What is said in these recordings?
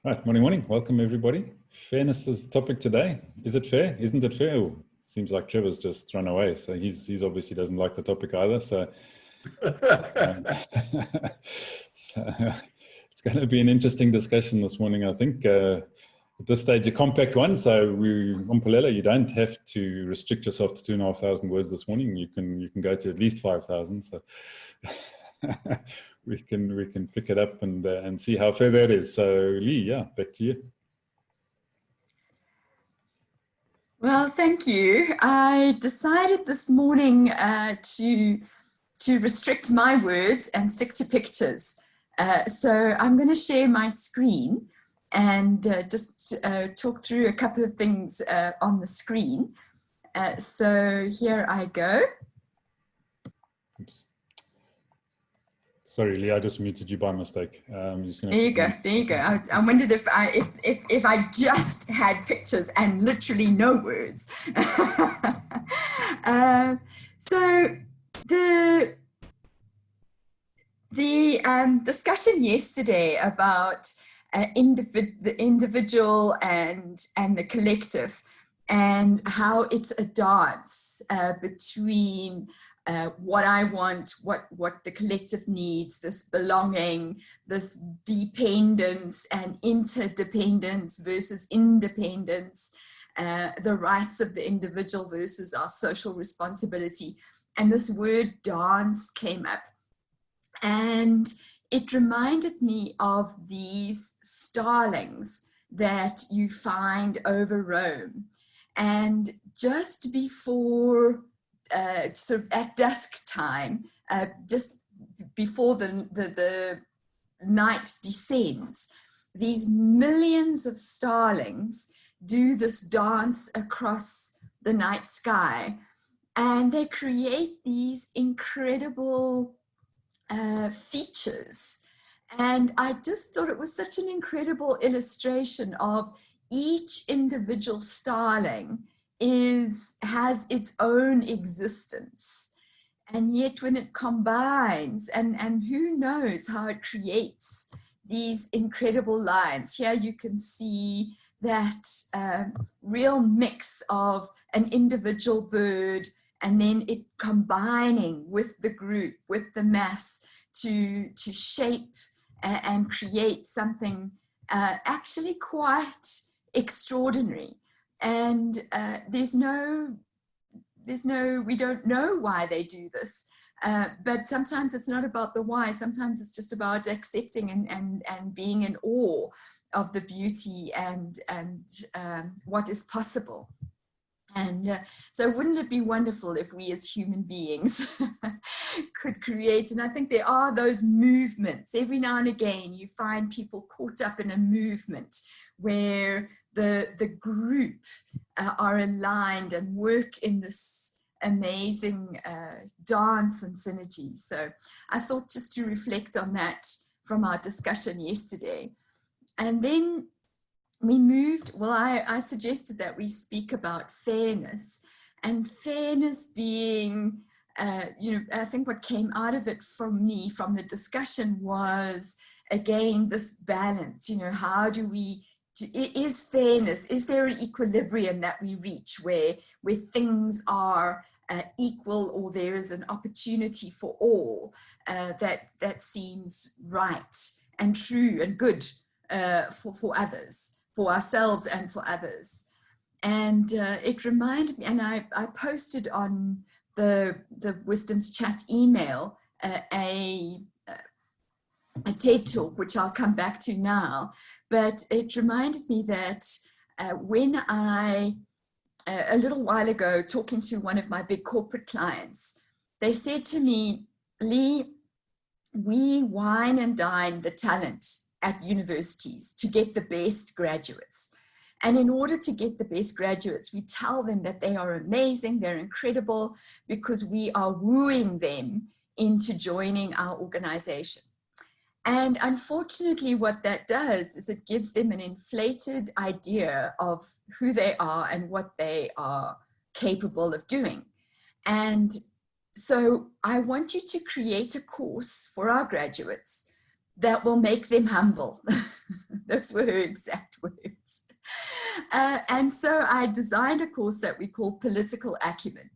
Right, morning, morning. Welcome, everybody. Fairness is the topic today. Is it fair? Isn't it fair? Oh, seems like Trevor's just run away, so he's obviously doesn't like the topic either. So, um, so it's going to be an interesting discussion this morning, I think. At this stage, a compact one. So, on Palella, you don't have to restrict yourself to 2,500 words this morning. You can go to at least 5,000. So. we can pick it up and see how fair that is. So Lee, yeah, back to you. Well, thank you. I decided this morning to restrict my words and stick to pictures. So I'm going to share my screen and just talk through a couple of things on the screen. So here I go. Oops. Sorry, Lee, I just muted you by mistake. There you go. There you go. I wondered if I just had pictures and literally no words. So the discussion yesterday about the individual and the collective, and how it's a dance between what I want, what the collective needs, this belonging, this dependence and interdependence versus independence, the rights of the individual versus our social responsibility. And this word dance came up. And it reminded me of these starlings that you find over Rome. And just before sort of at dusk time, just before the night descends, these millions of starlings do this dance across the night sky, and they create these incredible features. And I just thought it was such an incredible illustration of each individual starling has its own existence, and yet when it combines, and who knows how it creates these incredible lines. Here you can see that real mix of an individual bird and then it combining with the group, with the mass, to shape and create something actually quite extraordinary. And we don't know why they do this, but sometimes it's not about the why. Sometimes it's just about accepting and being in awe of the beauty and what is possible. And so wouldn't it be wonderful if we as human beings could create, and I think there are those movements. Every now and again you find people caught up in a movement where the group are aligned and work in this amazing dance and synergy. So I thought just to reflect on that from our discussion yesterday. And then we moved, well, I suggested that we speak about fairness, and fairness being, I think what came out of it from me, from the discussion, was, again, this balance. How do we, is fairness, is there an equilibrium that we reach where things are equal, or there is an opportunity for all that seems right and true and good for others, for ourselves and for others. And it reminded me, and I posted on the Wisdom's Chat email a TED talk, which I'll come back to now, but it reminded me that when a little while ago, talking to one of my big corporate clients, they said to me, Lee, we wine and dine the talent at universities to get the best graduates. And in order to get the best graduates, we tell them that they are amazing, they're incredible, because we are wooing them into joining our organization. And unfortunately, what that does is it gives them an inflated idea of who they are and what they are capable of doing. And so I want you to create a course for our graduates that will make them humble. Those were her exact words. And so I designed a course that we call Political Acumen,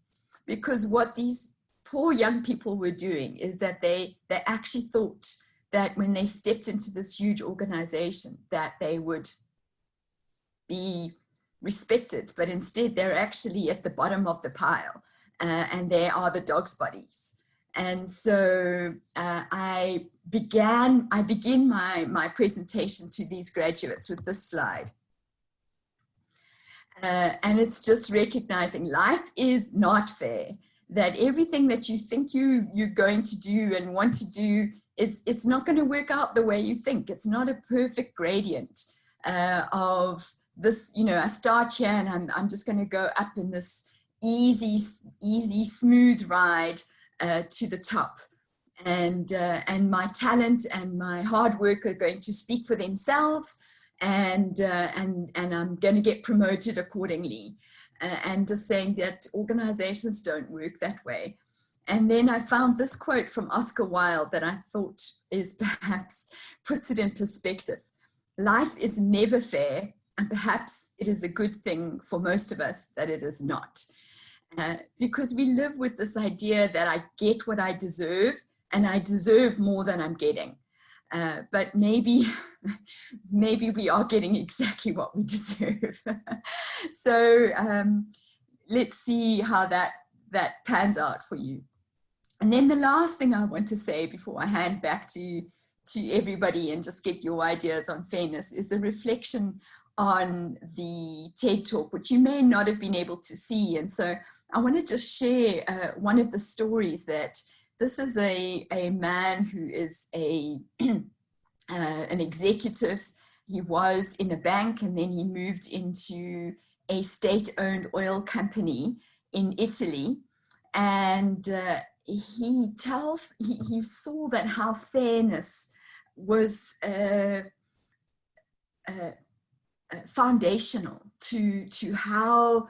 because what these poor young people were doing is that they actually thought that when they stepped into this huge organization that they would be respected, but instead they're actually at the bottom of the pile, and they are the dog's bodies. And so I begin my presentation to these graduates with this slide. And it's just recognizing life is not fair, that everything that you think you're going to do and want to do, it's not going to work out the way you think. It's not a perfect gradient of this, I start here and I'm just going to go up in this easy, smooth ride to the top. And my talent and my hard work are going to speak for themselves, and I'm going to get promoted accordingly. And just saying that organizations don't work that way. And then I found this quote from Oscar Wilde that I thought is perhaps puts it in perspective. Life is never fair, and perhaps it is a good thing for most of us that it is not. Because we live with this idea that I get what I deserve, and I deserve more than I'm getting. But maybe we are getting exactly what we deserve. So let's see how that pans out for you. And then the last thing I want to say before I hand back to everybody and just get your ideas on fairness is a reflection on the TED Talk, which you may not have been able to see. And so I want to just share one of the stories that this is a man who is an executive. He was in a bank, and then he moved into a state-owned oil company in Italy. And he saw that how fairness was foundational to how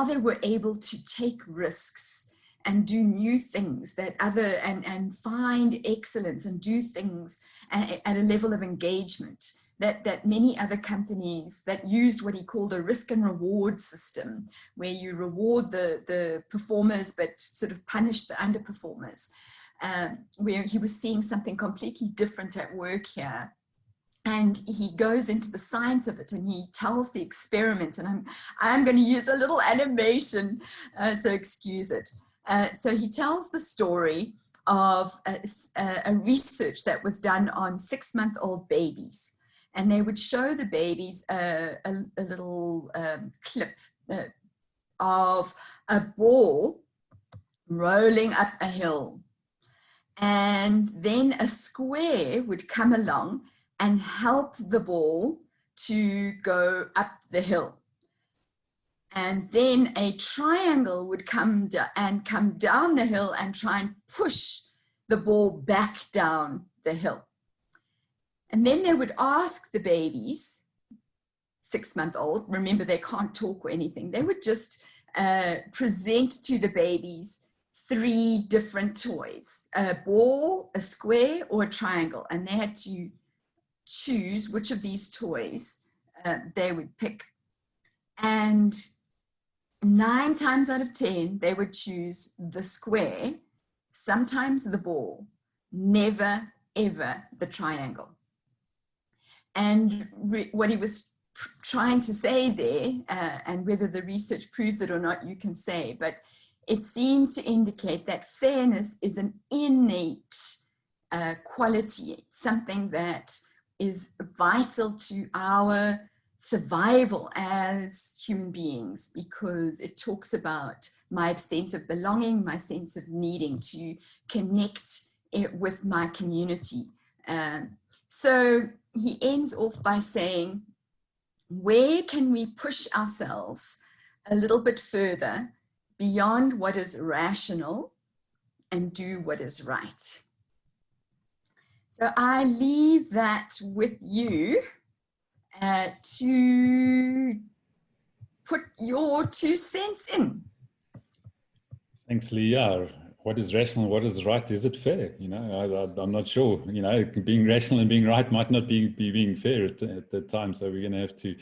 they were able to take risks and do new things and find excellence and do things at a level of engagement that many other companies that used what he called a risk and reward system, where you reward the performers but sort of punish the underperformers, where he was seeing something completely different at work here. And he goes into the science of it, and he tells the experiment, and I'm going to use a little animation, so excuse it. So he tells the story of a research that was done on 6-month-old babies. And they would show the babies a little clip of a ball rolling up a hill. And then a square would come along and help the ball to go up the hill. And then a triangle would come down the hill and try and push the ball back down the hill. And then they would ask the babies, 6-month-old, remember they can't talk or anything, they would just present to the babies 3 different toys, a ball, a square, or a triangle. And they had to choose which of these toys they would pick. And 9 times out of 10, they would choose the square, sometimes the ball, never, ever the triangle. And what he was trying to say there, and whether the research proves it or not, you can say, but it seems to indicate that fairness is an innate quality, something that is vital to our survival as human beings, because it talks about my sense of belonging, my sense of needing to connect with my community. So he ends off by saying, where can we push ourselves a little bit further beyond what is rational and do what is right? So I leave that with you to put your 2 cents in. Thanks, Lee. Yeah, what is rational and what is right? Is it fair? You know, I'm not sure. You know, being rational and being right might not be being fair at the time. So we're going to have to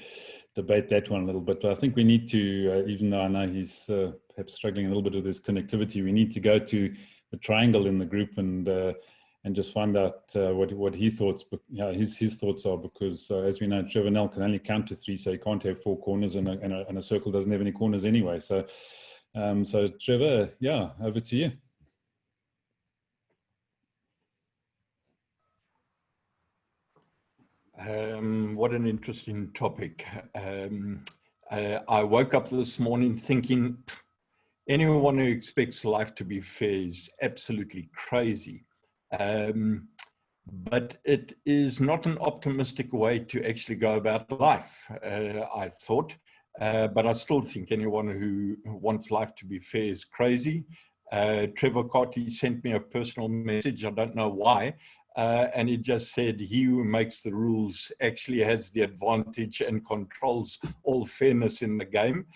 debate that one a little bit. But I think we need to, even though I know he's perhaps struggling a little bit with his connectivity, we need to go to the triangle in the group and just find out what he thoughts, his thoughts are, because as we know, Trevor Nell can only count to 3, so he can't have 4 corners, and a circle doesn't have any corners anyway. So, so Trevor, yeah, over to you. What an interesting topic. I woke up this morning thinking anyone who expects life to be fair is absolutely crazy. But it is not an optimistic way to actually go about life, I thought. But I still think anyone who wants life to be fair is crazy. Trevor Carty sent me a personal message, I don't know why, and he just said he who makes the rules actually has the advantage and controls all fairness in the game,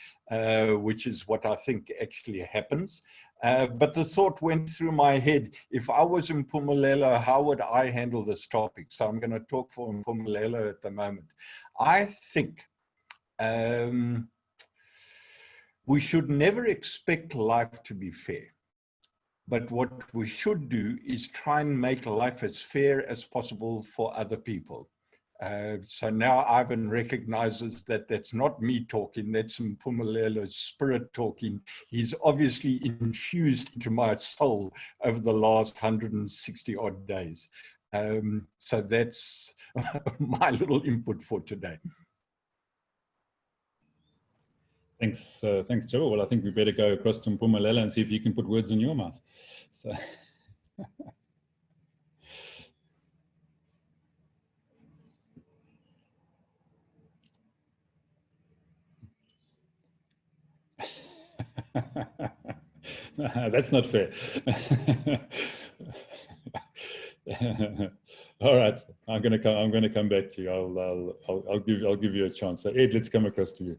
which is what I think actually happens. But the thought went through my head, if I was in Mpumalelo, how would I handle this topic? So I'm going to talk for Mpumalelo at the moment. I think we should never expect life to be fair. But what we should do is try and make life as fair as possible for other people. So now Ivan recognizes that that's not me talking, that's Mpumalela's spirit talking. He's obviously infused into my soul over the last 160 odd days. So that's my little input for today. Thanks, thanks, Trevor. Well, I think we better go across to Mpumalelo and see if you can put words in your mouth. So. That's not fair. All right, I'm going to come back to you. I'll give you a chance. So Ed, let's come across to you.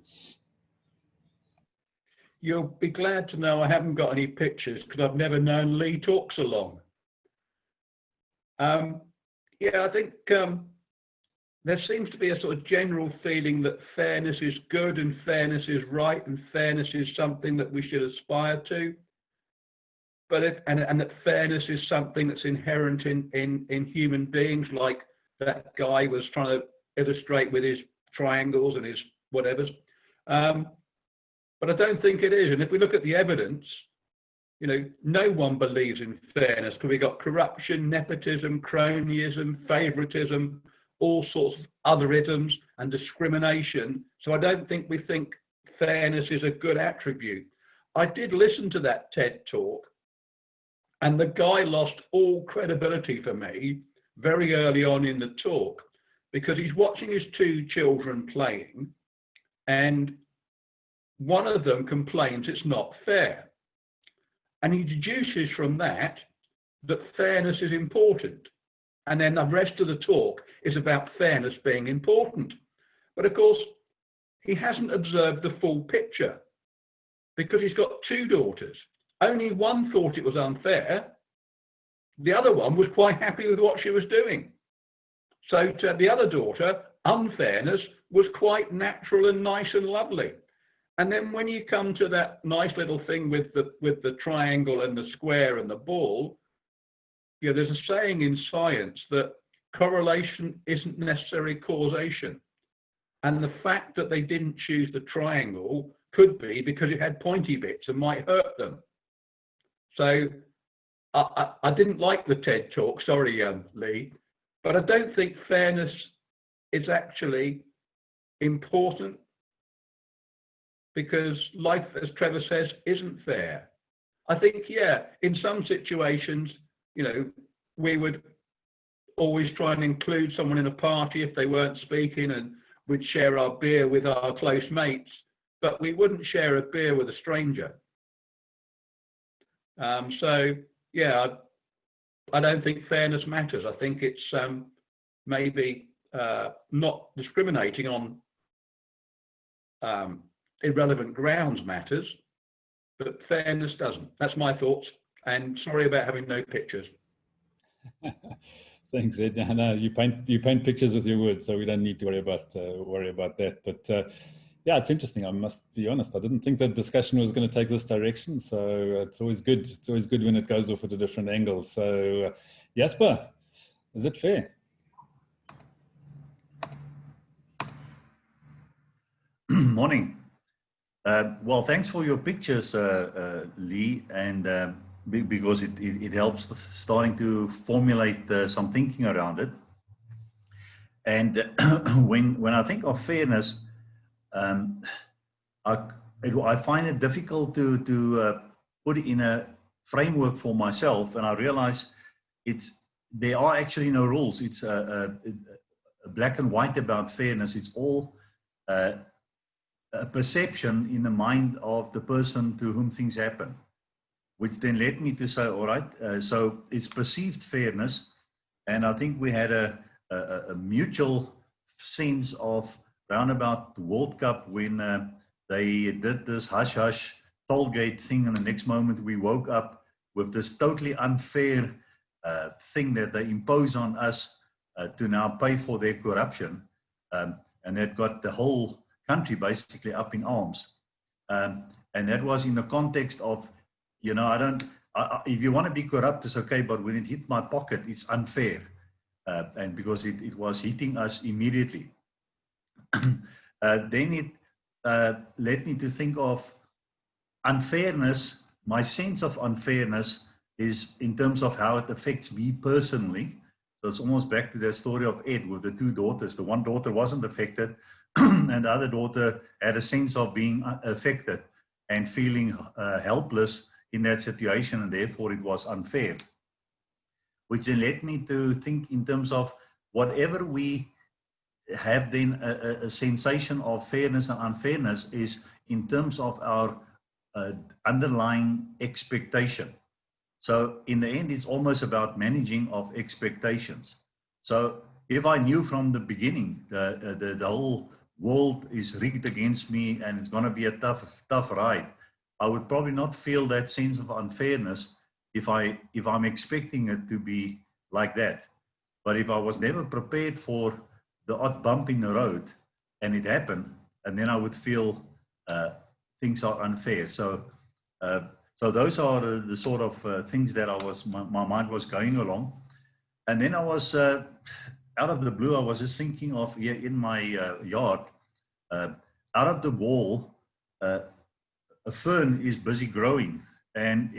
You'll be glad to know I haven't got any pictures because I've never known Lee talk so long. Yeah, I think there seems to be a sort of general feeling that fairness is good and fairness is right and fairness is something that we should aspire to. But and that fairness is something that's inherent in human beings, like that guy was trying to illustrate with his triangles and his whatevers. But I don't think it is. And if we look at the evidence, you know, no one believes in fairness because we've got corruption, nepotism, cronyism, favoritism, all sorts of other isms and discrimination. So I don't think we think fairness is a good attribute. I did listen to that TED talk, and the guy lost all credibility for me very early on in the talk because he's watching his 2 children playing, and one of them complains it's not fair. And he deduces from that that fairness is important. And then the rest of the talk is about fairness being important. But of course, he hasn't observed the full picture because he's got 2 daughters. Only one thought it was unfair. The other one was quite happy with what she was doing. So to the other daughter, unfairness was quite natural and nice and lovely. And then when you come to that nice little thing with the triangle and the square and the ball, you know, there's a saying in science that correlation isn't necessarily causation. And the fact that they didn't choose the triangle could be because it had pointy bits and might hurt them. So I didn't like the TED talk, sorry, Lee, but I don't think fairness is actually important because life, as Trevor says, isn't fair. I think, yeah, in some situations, you know, we would always try and include someone in a party if they weren't speaking, and we'd share our beer with our close mates, but we wouldn't share a beer with a stranger. So, yeah, I don't think fairness matters. I think it's maybe not discriminating on irrelevant grounds matters, but fairness doesn't. That's my thoughts. And sorry about having no pictures. Thanks, Ed. No, you paint pictures with your words, so we don't need to worry about that. But yeah, it's interesting. I must be honest. I didn't think that discussion was going to take this direction. So it's always good. It's always good when it goes off at a different angle. So Jasper, is it fair? Morning. Well, thanks for your pictures, Lee, and because it helps starting to formulate some thinking around it. And when I think of fairness, I find it difficult to put it in a framework for myself, and I realize there are actually no rules. It's a black and white about fairness. It's all a perception in the mind of the person to whom things happen, which then led me to say, all right, so it's perceived fairness. And I think we had a mutual sense of round about the World Cup when they did this hush-hush tollgate thing, and the next moment we woke up with this totally unfair thing that they impose on us to now pay for their corruption. And that got the whole country basically up in arms. And that was in the context of, you know, if you want to be corrupt, it's okay, but when it hit my pocket, it's unfair. And because it was hitting us immediately. Then it led me to think of unfairness. My sense of unfairness is in terms of how it affects me personally. So it's almost back to the story of Ed with the two daughters. The one daughter wasn't affected, and the other daughter had a sense of being affected and feeling helpless in that situation, and therefore it was unfair. Which then led me to think in terms of whatever we have then a sensation of fairness and unfairness is in terms of our underlying expectation. So in the end, it's almost about managing of expectations. So if I knew from the beginning the whole world is rigged against me and it's going to be a tough ride, I would probably not feel that sense of unfairness if I'm expecting it to be like that. But if I was never prepared for the odd bump in the road and it happened, and then I would feel things are unfair. So those are the sort of things that my mind was going along. And then I was, out of the blue, I was just thinking of here in my yard, out of the wall, a fern is busy growing, and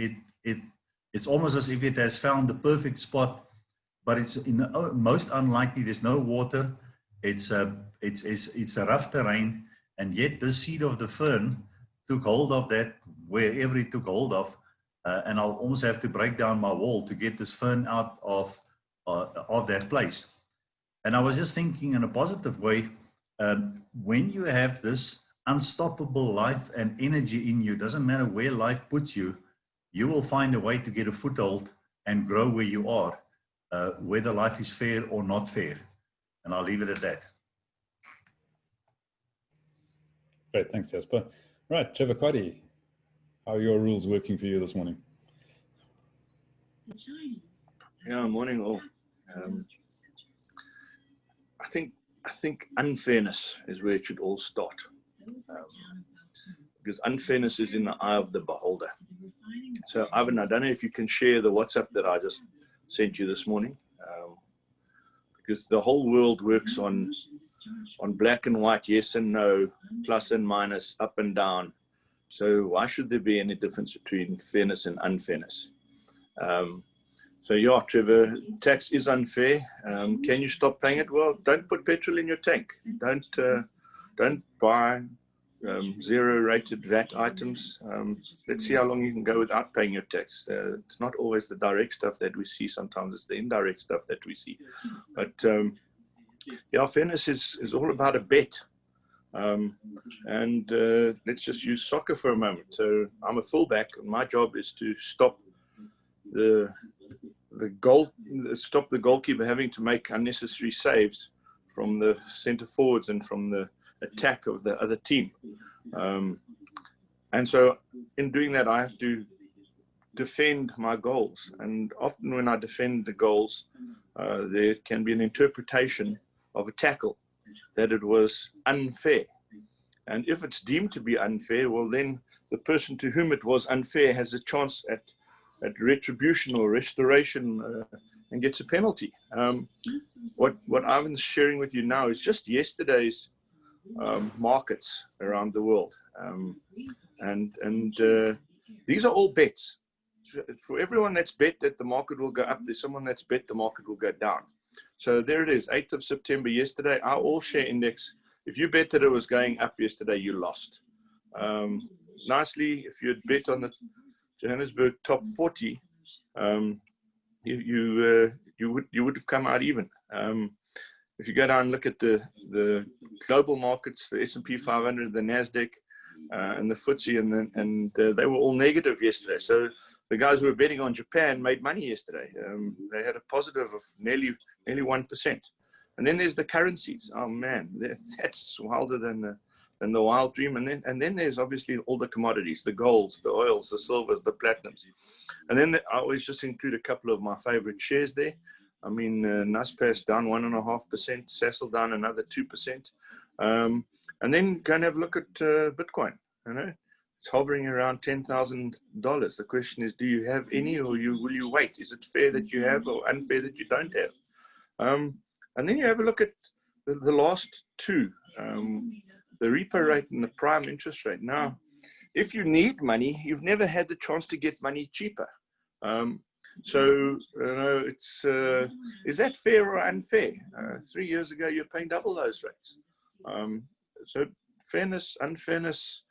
it's almost as if it has found the perfect spot, but it's in the most unlikely. There's no water. It's a rough terrain, and yet the seed of the fern took hold of that wherever it took hold of, and I'll almost have to break down my wall to get this fern out of that place. And I was just thinking in a positive way, when you have this unstoppable life and energy in you, doesn't matter where life puts you, you will find a way to get a foothold and grow where you are, whether life is fair or not fair. And I'll leave it at that. Great, thanks, Jasper. Right, Trevor Quaddy, how are your rules working for you this morning? Yeah, morning all. I think unfairness is where it should all start. Because unfairness is in the eye of the beholder. So, Ivan, I don't know if you can share the WhatsApp that I just sent you this morning, because the whole world works on black and white, yes and no, plus and minus, up and down. So why should there be any difference between fairness and unfairness? So yeah, Trevor, tax is unfair. Can you stop paying it? Well, don't put petrol in your tank. Don't buy zero-rated VAT items. Let's see how long you can go without paying your tax. It's not always the direct stuff that we see. Sometimes it's the indirect stuff that we see. But yeah, fairness is all about a bet. And let's just use soccer for a moment. So I'm a fullback, and my job is to stop the goalkeeper having to make unnecessary saves from the centre forwards and from the attack of the other team. And so in doing that, I have to defend my goals. And often when I defend the goals, there can be an interpretation of a tackle that it was unfair. And if it's deemed to be unfair, well, then the person to whom it was unfair has a chance at retribution or restoration and gets a penalty. What Ivan's sharing with you now is just yesterday's markets around the world. These are all bets. For everyone that's bet that the market will go up, there's someone that's bet the market will go down. So there it is, 8th of September yesterday, our all-share index. If you bet that it was going up yesterday, you lost. Nicely, if you had bet on the Johannesburg top 40, you would have come out even. If you go down and look at the global markets, the S&P 500, the Nasdaq, and the FTSE, and they were all negative yesterday. So the guys who were betting on Japan made money yesterday. They had a positive of nearly 1%. And then there's the currencies. Oh man, that's wilder than the wild dream. And then there's obviously all the commodities, the golds, the oils, the silvers, the platinums. And then I always just include a couple of my favorite shares there. I mean, Naspers down 1.5%, Sasol down another 2%. And then go and have a look at Bitcoin. You know, it's hovering around $10,000. The question is, do you have any, or will you wait? Is it fair that you have, or unfair that you don't have? And then you have a look at the last two, the repo rate and the prime interest rate. Now, if you need money, you've never had the chance to get money cheaper. So, you know, it's, is that fair or unfair? 3 years ago, you're paying double those rates. So fairness, unfairness,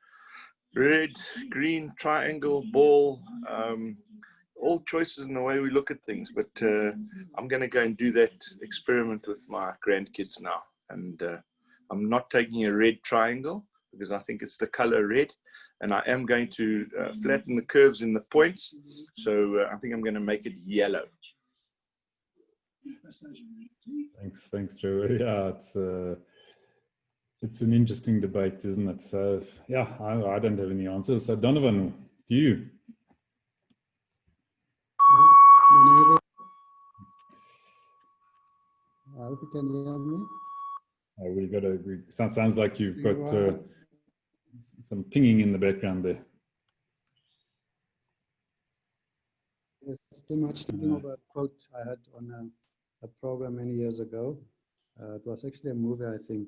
red, green, triangle, ball, all choices in the way we look at things. But I'm going to go and do that experiment with my grandkids now. And I'm not taking a red triangle because I think it's the color red. And I am going to flatten the curves in the points. So I think I'm going to make it yellow. Thanks, Joe. Yeah, it's an interesting debate, isn't it? So yeah, I don't have any answers. So Donovan, do you? I hope you can hear me. We got to. Sounds like you've got some pinging in the background there. Yes, too much thinking of a quote I had on a program many years ago. It was actually a movie, I think.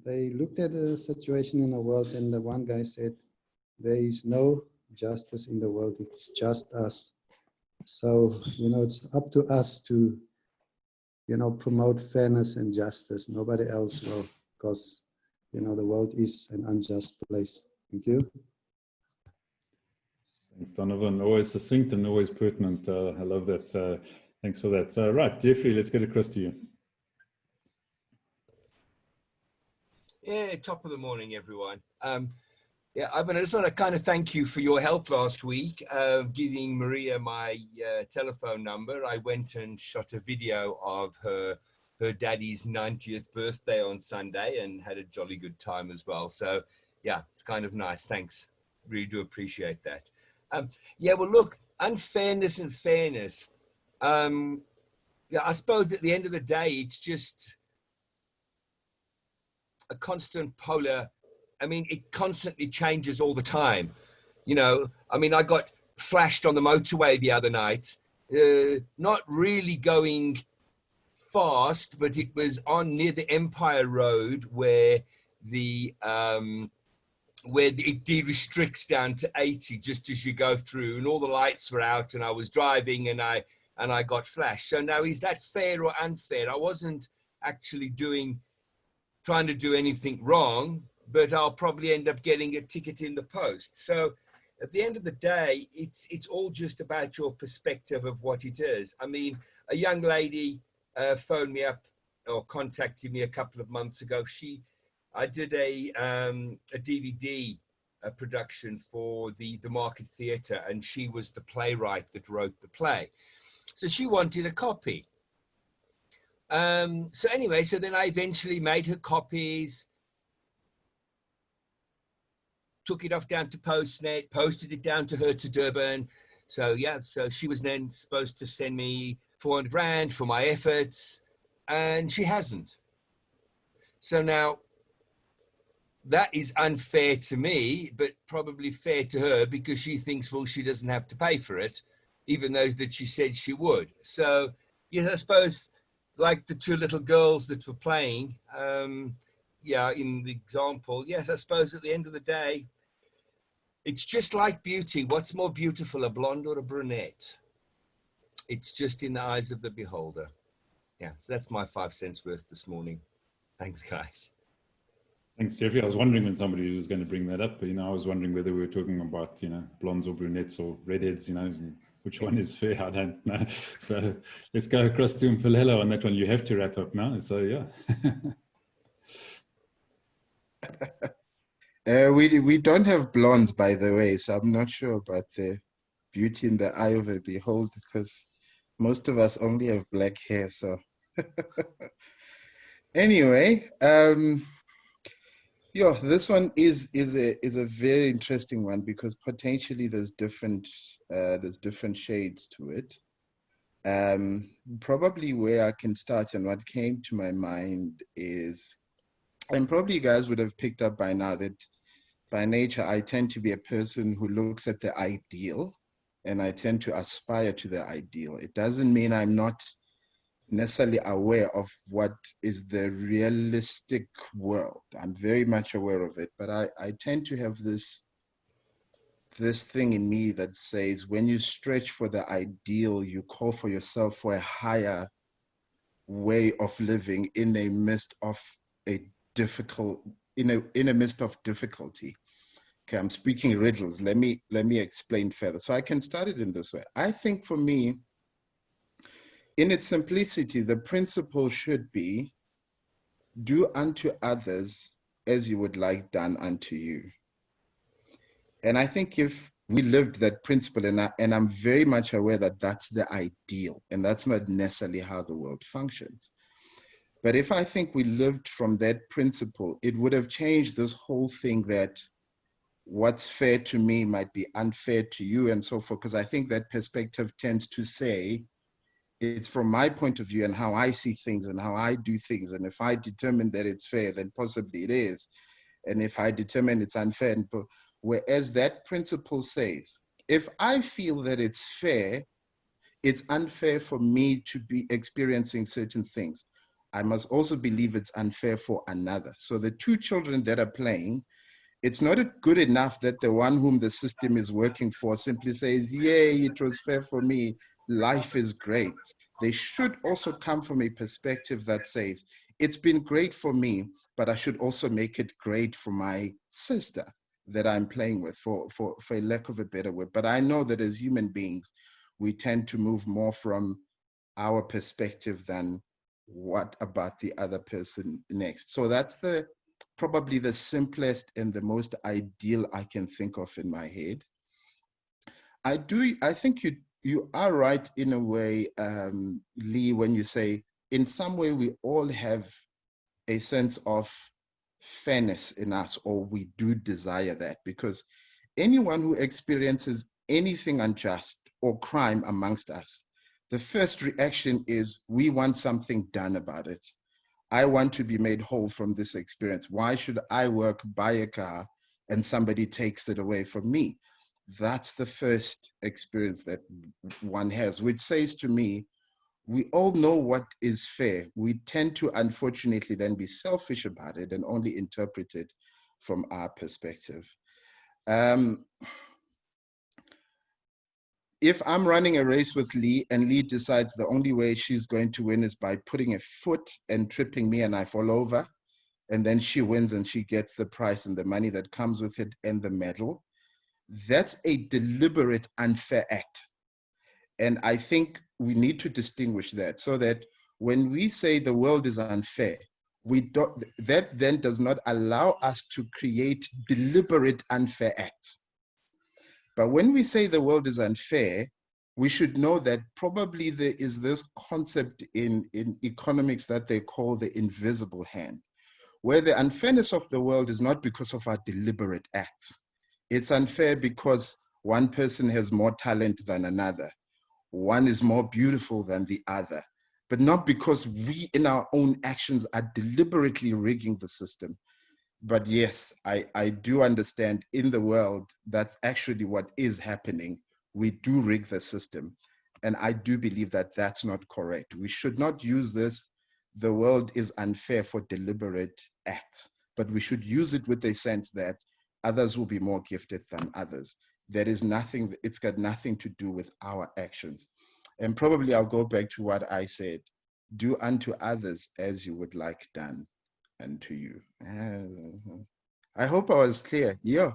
They looked at a situation in the world, and the one guy said, "There is no justice in the world, it's just us." So, you know, it's up to us to, you know, promote fairness and justice. Nobody else will, because, you know, the world is an unjust place. Thank you. Thanks, Donovan. Always succinct and always pertinent. I love that. Thanks for that. So, right, Jeffrey, let's get across to you. Yeah, top of the morning, everyone. Yeah, Ivan, I just want to kind of thank you for your help last week, giving Maria my telephone number. I went and shot a video of her daddy's 90th birthday on Sunday and had a jolly good time as well. So yeah, it's kind of nice. Thanks. Really do appreciate that. Yeah, well, look, unfairness and fairness. Yeah, I suppose at the end of the day, it's just a constant polar. I mean, it constantly changes all the time. You know, I mean, I got flashed on the motorway the other night, not really going fast, but it was on near the Empire Road where it de-restricts down to 80 just as you go through, and all the lights were out, and I was driving, and I got flashed. So now, is that fair or unfair? I wasn't actually trying to do anything wrong, but I'll probably end up getting a ticket in the post. So at the end of the day, it's all just about your perspective of what it is. I mean, a young lady phoned me up or contacted me a couple of months ago. I did a DVD production for the Market Theatre, and she was the playwright that wrote the play. So she wanted a copy. So anyway, so then I eventually made her copies. took it off down to Postnet, posted it down to her to Durban. So yeah, so she was then supposed to send me 400 Rand for my efforts, and she hasn't. So now that is unfair to me, but probably fair to her because she thinks, well, she doesn't have to pay for it, even though that she said she would. So yes, I suppose like the two little girls that were playing, yeah, in the example, yes, I suppose at the end of the day, it's just like beauty. What's more beautiful, a blonde or a brunette? It's just in the eyes of the beholder. Yeah, so that's my 5 cents worth this morning. Thanks, guys. Thanks, Jeffrey. I was wondering when somebody was going to bring that up, but, I was wondering whether we were talking about, blondes or brunettes or redheads, which one is fair? I don't know. So let's go across to Mpilelo on that one. You have to wrap up now. So, yeah. We don't have blondes, by the way, so I'm not sure about the beauty in the eye of a beholder, because most of us only have black hair. So anyway, yeah, this one is a very interesting one because potentially there's different shades to it. Probably where I can start and what came to my mind is, and probably you guys would have picked up by now that by nature I tend to be a person who looks at the ideal and I tend to aspire to the ideal. It doesn't mean I'm not necessarily aware of what is the realistic world. I'm very much aware of it, but I tend to have this thing in me that says when you stretch for the ideal, you call for yourself for a higher way of living in a midst of difficulty. Okay, I'm speaking riddles. Let me explain further. So I can start it in this way. I think for me, in its simplicity, the principle should be, do unto others as you would like done unto you. And I think if we lived that principle, and I'm very much aware that that's the ideal, and that's not necessarily how the world functions. But if I think we lived from that principle, it would have changed this whole thing that what's fair to me might be unfair to you and so forth, because I think that perspective tends to say, it's from my point of view and how I see things and how I do things. And if I determine that it's fair, then possibly it is. And if I determine it's unfair, whereas that principle says, if I feel that it's fair, it's unfair for me to be experiencing certain things. I must also believe it's unfair for another. So the two children that are playing, it's not good enough that the one whom the system is working for simply says, yay, it was fair for me, life is great. They should also come from a perspective that says, it's been great for me, but I should also make it great for my sister that I'm playing with, for a lack of a better word. But I know that as human beings, we tend to move more from our perspective than what about the other person next. So that's probably the simplest and the most ideal I can think of in my head. I think you are right in a way, Lee, when you say in some way we all have a sense of fairness in us, or we do desire that, because anyone who experiences anything unjust or crime amongst us, the first reaction is we want something done about it. I want to be made whole from this experience. Why should I work, buy a car, and somebody takes it away from me? That's the first experience that one has, which says to me, we all know what is fair. We tend to, unfortunately, then be selfish about it and only interpret it from our perspective. If I'm running a race with Lee and Lee decides the only way she's going to win is by putting a foot and tripping me and I fall over, and then she wins and she gets the prize and the money that comes with it and the medal, that's a deliberate unfair act. And I think we need to distinguish that, so that when we say the world is unfair, that then does not allow us to create deliberate unfair acts. But when we say the world is unfair, we should know that probably there is this concept in economics that they call the invisible hand, where the unfairness of the world is not because of our deliberate acts. It's unfair because one person has more talent than another. One is more beautiful than the other, but not because we in our own actions are deliberately rigging the system. But yes, I do understand in the world, that's actually what is happening. We do rig the system. And I do believe that that's not correct. We should not use this, the world is unfair, for deliberate acts, but we should use it with a sense that others will be more gifted than others. There is nothing, it's got nothing to do with our actions. And probably I'll go back to what I said, do unto others as you would like done unto you. I hope I was clear. Yeah.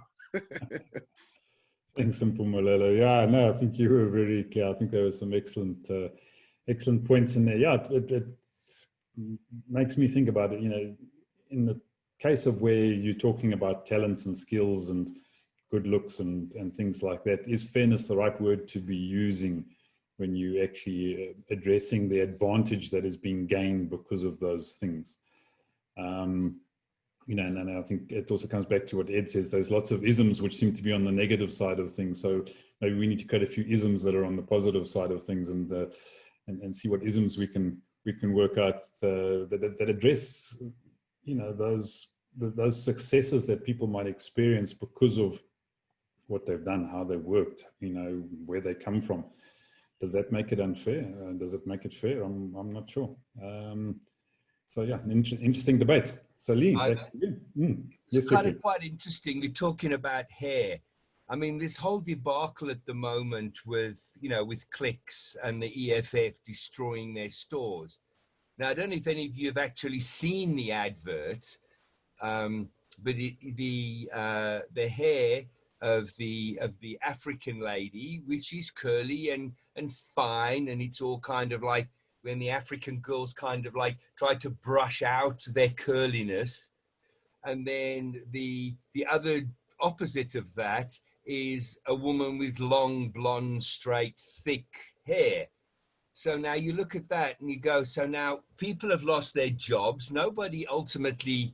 Thanks, Mpumelelo. Yeah, no, I think you were very clear. I think there were some excellent, excellent points in there. Yeah, it makes me think about it, you know, in the case of where you're talking about talents and skills and good looks and things like that, is fairness the right word to be using when you actually addressing the advantage that is being gained because of those things? You know, and I think it also comes back to what Ed says. There's lots of isms which seem to be on the negative side of things. So maybe we need to create a few isms that are on the positive side of things, and see what isms we can work out that address, you know, those successes that people might experience because of what they've done, how they worked, you know, where they come from. Does that make it unfair? Does it make it fair? I'm not sure. So yeah, an interesting debate. So Lee, back to you. It's kind of quite interesting. You're talking about hair. I mean, this whole debacle at the moment with, you know, with clicks and the EFF destroying their stores. Now, I don't know if any of you have actually seen the advert, but the hair of the African lady, which is curly and fine, and it's all kind of like when the African girls kind of like try to brush out their curliness. And then the other opposite of that is a woman with long, blonde, straight, thick hair. So now you look at that and you go, so now people have lost their jobs. Nobody ultimately,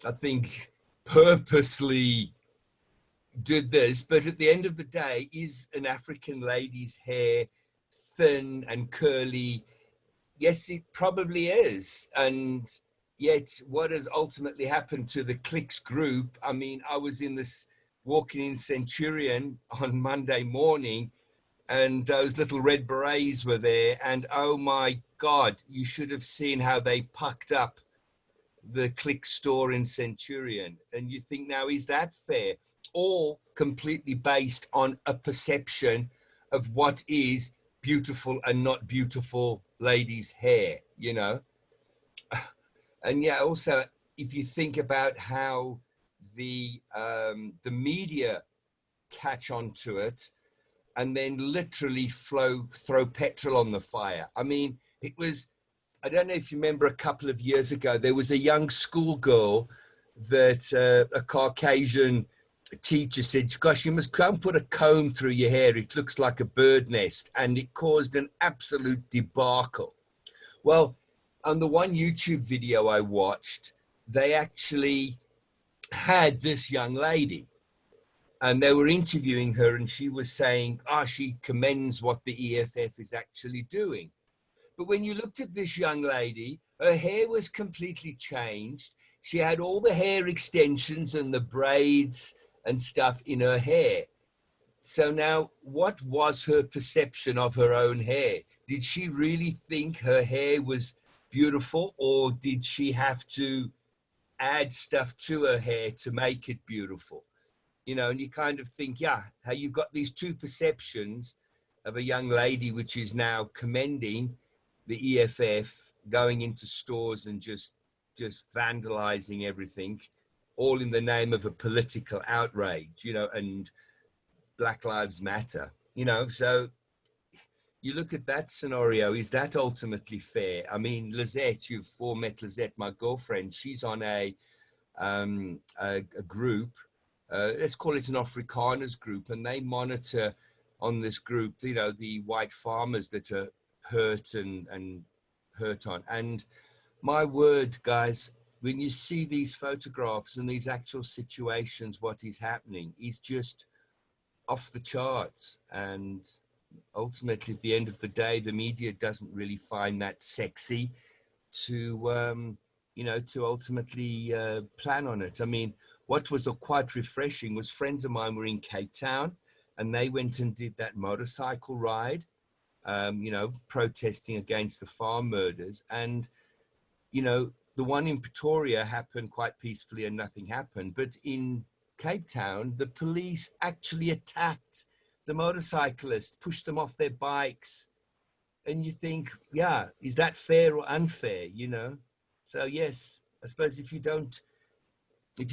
I think, purposely did this, but at the end of the day, is an African lady's hair thin and curly? Yes, it probably is. And yet what has ultimately happened to the Clicks group? I mean, I was in this walking in Centurion on Monday morning, and those little red berets were there. And oh my God, you should have seen how they pucked up the Click store in Centurion. And you think, now, is that fair? Or completely based on a perception of what is beautiful and not beautiful ladies' hair, you know? And yeah, also, if you think about how the media catch onto it and then literally throw petrol on the fire. I mean, it was, I don't know if you remember, a couple of years ago, there was a young schoolgirl that a Caucasian teacher said, gosh, you must come put a comb through your hair. It looks like a bird nest. And it caused an absolute debacle. Well, on the one YouTube video I watched, they actually had this young lady and they were interviewing her, and she was saying, she commends what the EFF is actually doing. But when you looked at this young lady, her hair was completely changed. She had all the hair extensions and the braids and stuff in her hair. So now, what was her perception of her own hair? Did she really think her hair was beautiful, or did she have to add stuff to her hair to make it beautiful? You know, and you kind of think, yeah, how you've got these two perceptions of a young lady, which is now commending the EFF, going into stores and just vandalizing everything, all in the name of a political outrage, you know, and Black Lives Matter, you know. So you look at that scenario, is that ultimately fair? I mean, Lizette, you've met Lizette, my girlfriend, she's on a group, let's call it an Afrikaners group, and they monitor on this group, you know, the white farmers that are hurt and hurt on. And my word, guys, when you see these photographs and these actual situations, what is happening is just off the charts. And ultimately, at the end of the day, the media doesn't really find that sexy to, you know, to ultimately plan on it. I mean, what was quite refreshing was friends of mine were in Cape Town and they went and did that motorcycle ride, you know, protesting against the farm murders. And, you know, the one in Pretoria happened quite peacefully and nothing happened. But in Cape Town, the police actually attacked the motorcyclists, pushed them off their bikes. And you think, yeah, is that fair or unfair, you know? So yes, I suppose if you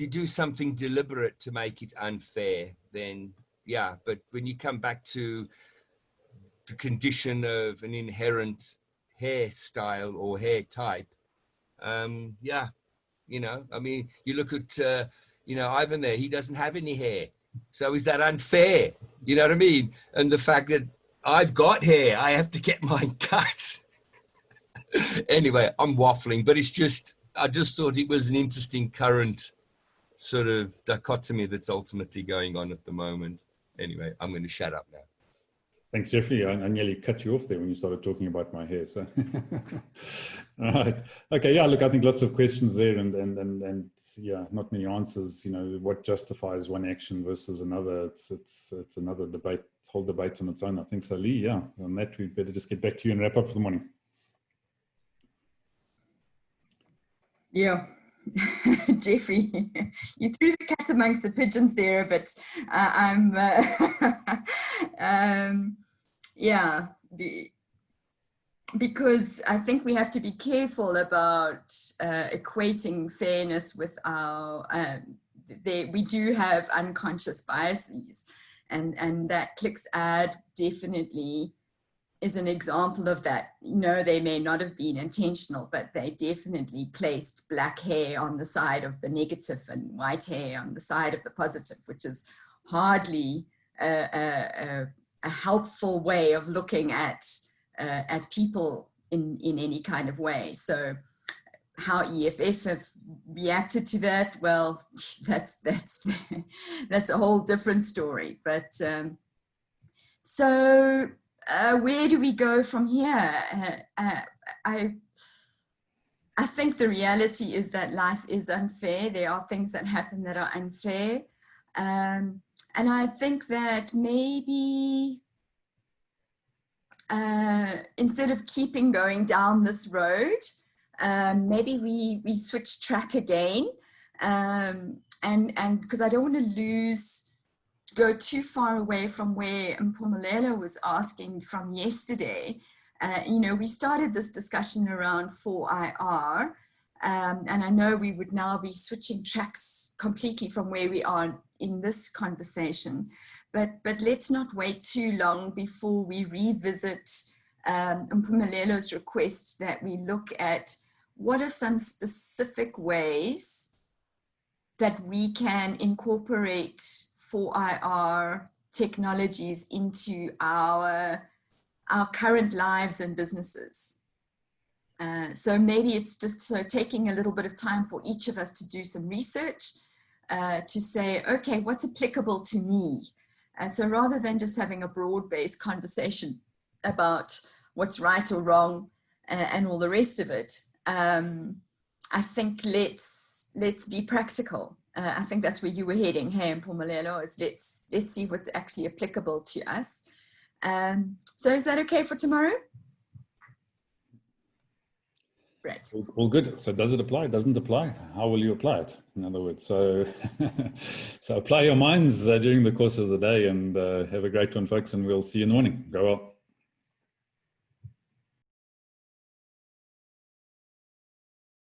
do something deliberate to make it unfair, then yeah, but when you come back to the condition of an inherent hairstyle or hair type, yeah, you know, I mean, you look at, you know, Ivan there, he doesn't have any hair. So is that unfair? You know what I mean? And the fact that I've got hair, I have to get mine cut. Anyway, I'm waffling, but it's just, I just thought it was an interesting current sort of dichotomy that's ultimately going on at the moment. Anyway, I'm going to shut up now. Thanks, Jeffrey. I nearly cut you off there when you started talking about my hair. So, all right. Okay. Yeah. Look, I think lots of questions there, and yeah, not many answers. You know, what justifies one action versus another? It's another debate, whole debate on its own. I think so, Lee. Yeah. On that, we better just get back to you and wrap up for the morning. Yeah. Jeffrey, you threw the cat amongst the pigeons there, but yeah, because I think we have to be careful about equating fairness with our, we do have unconscious biases, and that clicks ad definitely is an example of that. No, they may not have been intentional, but they definitely placed black hair on the side of the negative and white hair on the side of the positive, which is hardly a helpful way of looking at people in any kind of way. So how EFF have reacted to that, well, that's a whole different story. But so where do we go from here? I think the reality is that life is unfair. There are things that happen that are unfair. And I think that maybe instead of keeping going down this road, maybe we switch track again. And because I don't want to go too far away from where Mpumelelo was asking from yesterday. You know, we started this discussion around 4IR, and I know we would now be switching tracks completely from where we are in this conversation, but let's not wait too long before we revisit Mpumelele's request that we look at what are some specific ways that we can incorporate 4IR technologies into our current lives and businesses. So maybe it's just taking a little bit of time for each of us to do some research to say, okay, what's applicable to me? So rather than just having a broad-based conversation about what's right or wrong and all the rest of it, I think let's be practical. I think that's where you were heading, hey, Mpumelelo, is let's see what's actually applicable to us. So is that okay for tomorrow? Right. All good. So does it apply? Doesn't apply? How will you apply it? In other words, so so apply your minds during the course of the day, and have a great one, folks, and we'll see you in the morning. Go well.